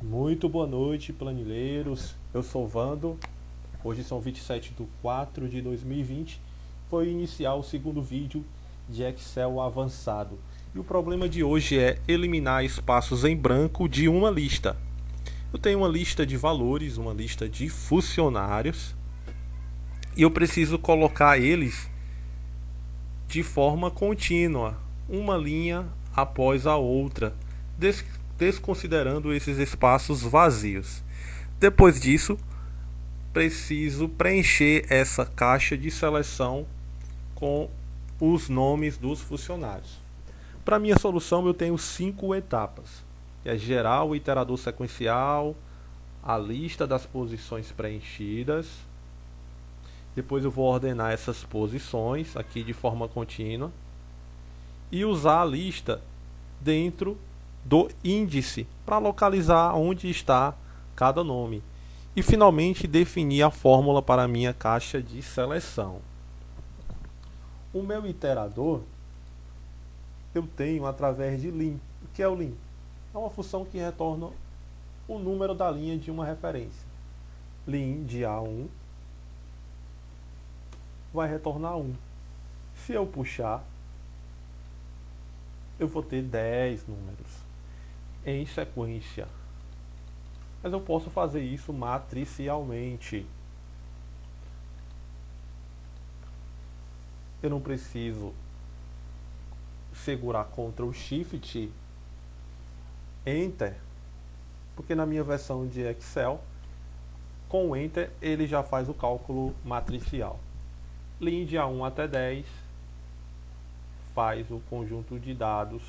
Muito boa noite, planilheiros. Eu sou Vando. Hoje são 27 de 4 de 2020. Foi iniciar o segundo vídeo de Excel avançado. E o problema de hoje é eliminar espaços em branco de uma lista. Eu tenho uma lista de valores, uma lista de funcionários, e eu preciso colocar eles de forma contínua, uma linha após a outra, desconsiderando esses espaços vazios. Depois disso, preciso preencher essa caixa de seleção com os nomes dos funcionários. Para minha solução, eu tenho 5 etapas: é gerar o iterador sequencial, a lista das posições preenchidas. Depois eu vou ordenar essas posições aqui de forma contínua e usar a lista dentro do índice para localizar onde está cada nome. E finalmente definir a fórmula para a minha caixa de seleção. O meu iterador eu tenho através de lim. O que é o lim? É uma função que retorna o número da linha de uma referência. Lim de A1 vai retornar 1. Se eu puxar, eu vou ter 10 números em sequência. Mas eu posso fazer isso matricialmente. Eu não preciso segurar Ctrl Shift Enter, porque na minha versão de Excel, com o Enter ele já faz o cálculo matricial. Lim de A1 até 10 faz o conjunto de dados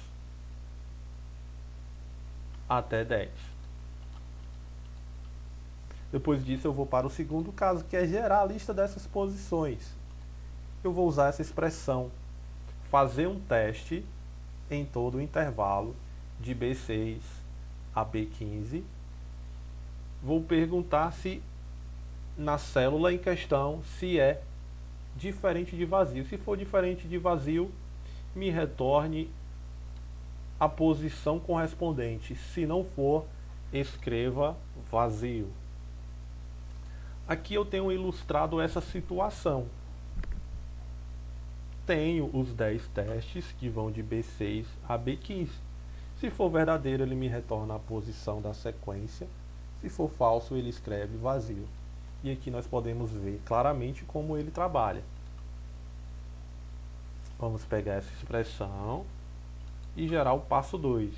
até 10. Depois disso eu vou para o segundo caso, que é gerar a lista dessas posições. Eu vou usar essa expressão, fazer um teste em todo o intervalo de B6 a B15. Vou perguntar se na célula em questão se é diferente de vazio. Se for diferente de vazio, me retorne a posição correspondente. Se não for, escreva vazio. Aqui eu tenho ilustrado essa situação. Tenho os 10 testes que vão de B6 a B15. Se for verdadeiro, ele me retorna a posição da sequência. Se for falso, ele escreve vazio. E aqui nós podemos ver claramente como ele trabalha. Vamos pegar essa expressão e gerar o passo 2.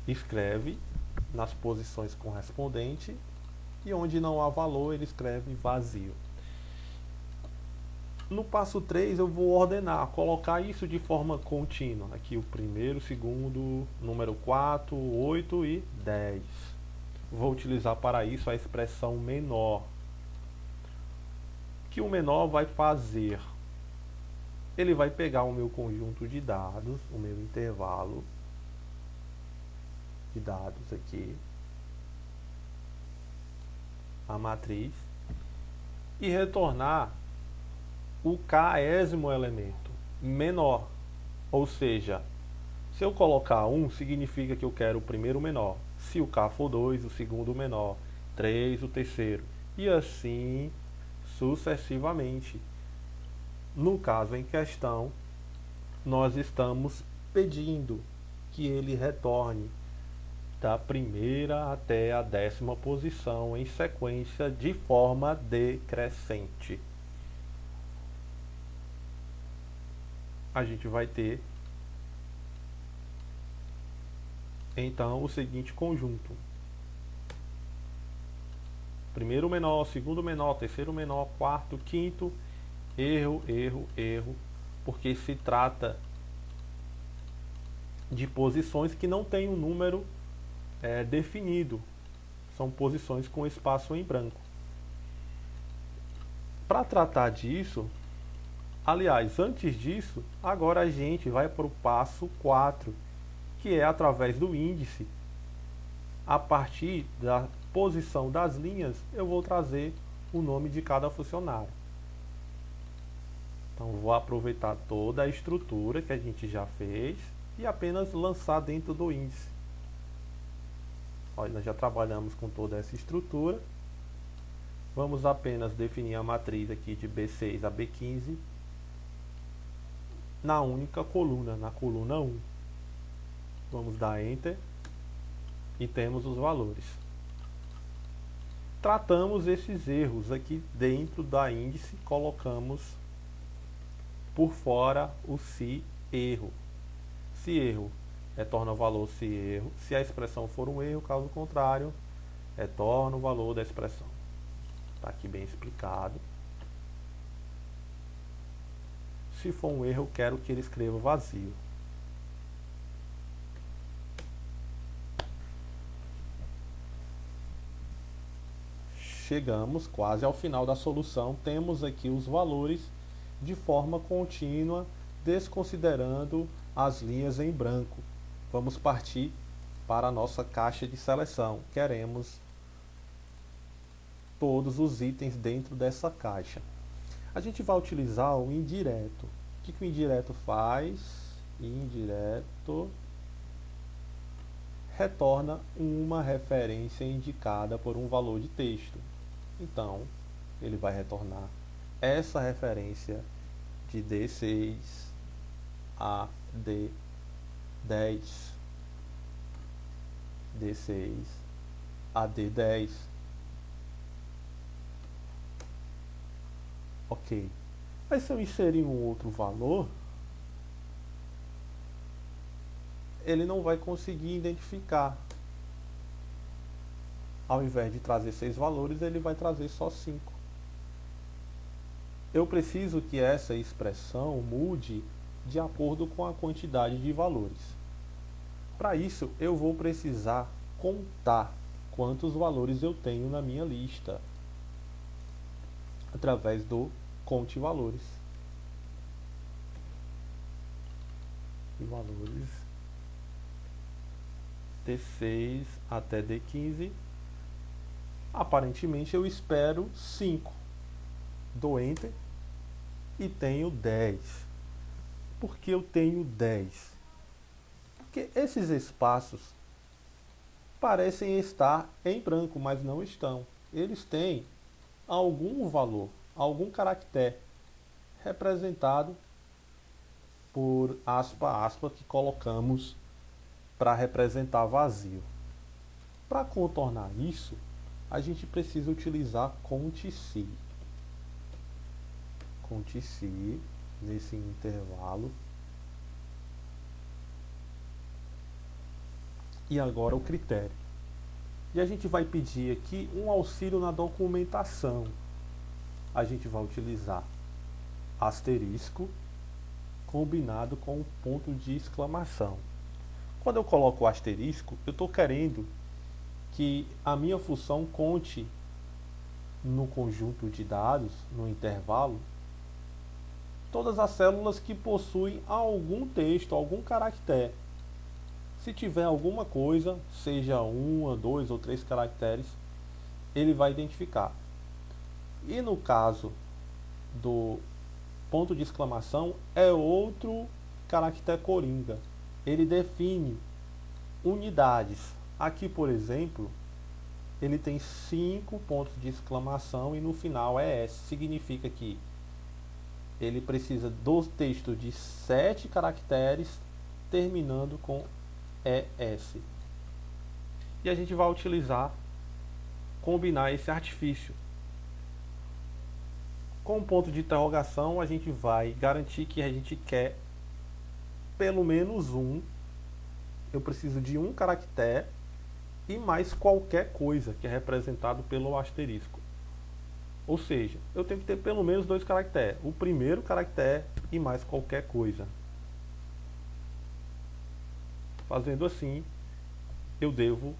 Escreve nas posições correspondentes e onde não há valor ele escreve vazio. No passo 3 eu vou ordenar, colocar isso de forma contínua. Aqui o primeiro, segundo, número 4, 8 e 10. Vou utilizar para isso a expressão menor. O que o menor vai fazer? Ele vai pegar o meu conjunto de dados, o meu intervalo de dados aqui, a matriz, e retornar o késimo elemento menor. Ou seja, se eu colocar 1, significa que eu quero o primeiro menor. Se o k for 2, o segundo menor. 3, o terceiro. E assim sucessivamente. No caso em questão, nós estamos pedindo que ele retorne da primeira até a 10ª posição em sequência de forma decrescente. A gente vai ter então o seguinte conjunto: primeiro menor, segundo menor, terceiro menor, quarto, quinto, erro, erro, erro, porque se trata de posições que não tem um número definido, são posições com espaço em branco. Para tratar disso, aliás, antes disso, agora a gente vai para o passo 4, que é através do índice. A partir da posição das linhas, eu vou trazer o nome de cada funcionário. Então, vou aproveitar toda a estrutura que a gente já fez e apenas lançar dentro do índice. Olha, nós já trabalhamos com toda essa estrutura. Vamos apenas definir a matriz aqui de B6 a B15 na única coluna, na coluna 1. Vamos dar Enter e temos os valores. Tratamos esses erros aqui dentro da índice, colocamos por fora o se erro. Se erro, retorna o valor se erro. Se a expressão for um erro, caso contrário, retorna o valor da expressão. Está aqui bem explicado. Se for um erro, eu quero que ele escreva vazio. Chegamos quase ao final da solução. Temos aqui os valores de forma contínua, desconsiderando as linhas em branco. Vamos partir para a nossa caixa de seleção. Queremos todos os itens dentro dessa caixa. A gente vai utilizar o indireto. O que o indireto faz? Indireto retorna uma referência indicada por um valor de texto. Então, ele vai retornar essa referência de D6 a D10, D6 a D10. Ok. Mas se eu inserir um outro valor, ele não vai conseguir identificar. Ao invés de trazer 6 valores, ele vai trazer só 5. Eu preciso que essa expressão mude de acordo com a quantidade de valores. Para isso, eu vou precisar contar quantos valores eu tenho na minha lista, através do conte valores. E valores D6 até D15. Aparentemente eu espero 5. Dou Enter e tenho 10. Por que eu tenho 10? Porque esses espaços parecem estar em branco, mas não estão. Eles têm algum valor, algum caractere representado por aspa, aspa, que colocamos para representar vazio. Para contornar isso, a gente precisa utilizar conte-se. Conte-se nesse intervalo. E agora o critério. E a gente vai pedir aqui um auxílio na documentação. A gente vai utilizar asterisco combinado com o ponto de exclamação. Quando eu coloco o asterisco, eu estou querendo que a minha função conte no conjunto de dados, no intervalo, todas as células que possuem algum texto, algum caractere. Se tiver alguma coisa, seja 1, 2 ou 3 caracteres, ele vai identificar. E no caso do ponto de exclamação, é outro caractere coringa. Ele define unidades. Aqui, por exemplo, ele tem 5 pontos de exclamação e no final é S. Significa que ele precisa do texto de 7 caracteres terminando com ES. E a gente vai combinar esse artifício. Com o ponto de interrogação, a gente vai garantir que a gente quer pelo menos um. Eu preciso de um caractere e mais qualquer coisa que é representado pelo asterisco. Ou seja, eu tenho que ter pelo menos 2 caracteres. O primeiro caractere e mais qualquer coisa. Fazendo assim, eu devo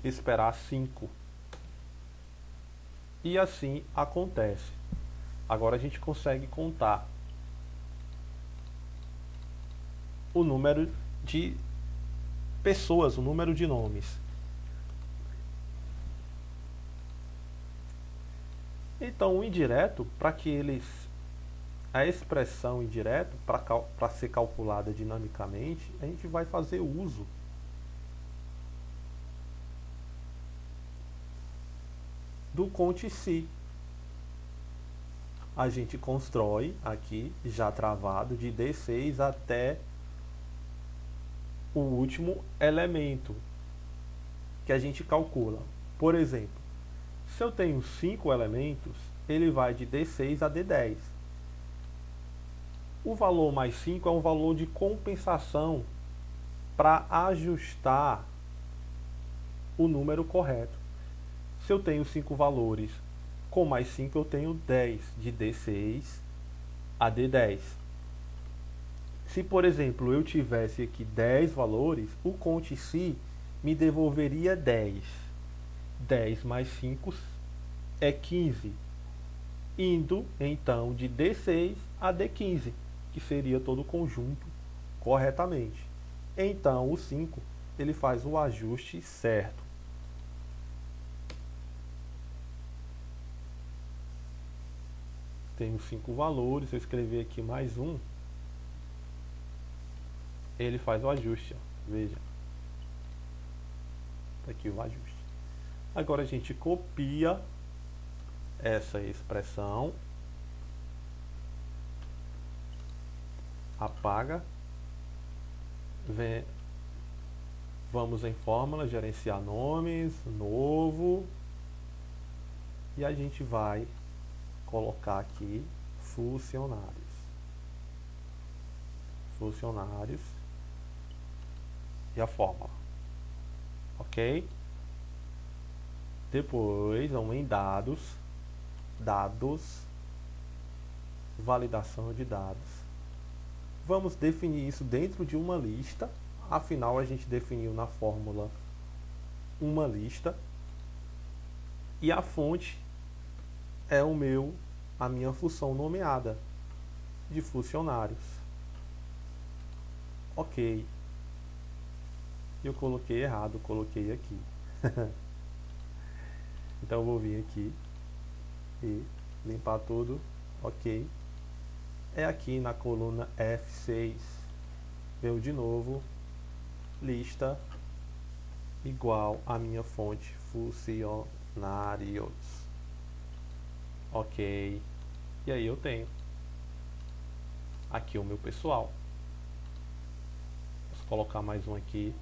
esperar 5. E assim acontece. Agora a gente consegue contar o número de pessoas, o número de nomes. Então, o indireto, para que a expressão indireta, para ser calculada dinamicamente, a gente vai fazer uso do conte-se. A gente constrói aqui, já travado, de D6 até o último elemento que a gente calcula. Por exemplo, se eu tenho 5 elementos, ele vai de D6 a D10. O valor mais 5 é um valor de compensação para ajustar o número correto. Se eu tenho 5 valores, com mais 5 eu tenho 10, de D6 a D10. Se, por exemplo, eu tivesse aqui 10 valores, o conte-se me devolveria 10. 10 mais 5 é 15. Indo, então, de D6 a D15, que seria todo o conjunto corretamente. Então, o 5, ele faz o ajuste certo. Tenho 5 valores, se eu escrever aqui mais um, ele faz o ajuste, ó. Veja. Tá aqui o ajuste. Agora a gente copia essa expressão, apaga, vamos em fórmula, gerenciar nomes, novo, e a gente vai colocar aqui funcionários. Funcionários e a fórmula. Ok? Depois, vamos em dados, validação de dados. Vamos definir isso dentro de uma lista. Afinal, a gente definiu na fórmula uma lista. E a fonte é a minha função nomeada de funcionários. Ok. Eu coloquei errado, coloquei aqui. Então eu vou vir aqui e limpar tudo. Ok. É aqui na coluna F6. Veio de novo lista igual a minha fonte funcionários. Ok. E aí eu tenho aqui o meu pessoal. Posso colocar mais um aqui.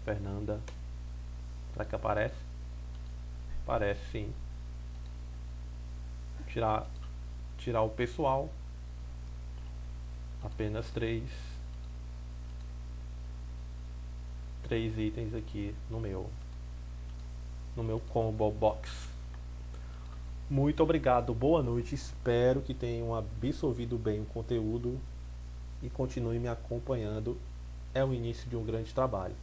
Fernanda. Será que aparece? Aparece sim. Tirar o pessoal. Apenas três itens aqui no meu combo box. Muito obrigado, boa noite. Espero que tenham absorvido bem o conteúdo e continue me acompanhando. É o início de um grande trabalho.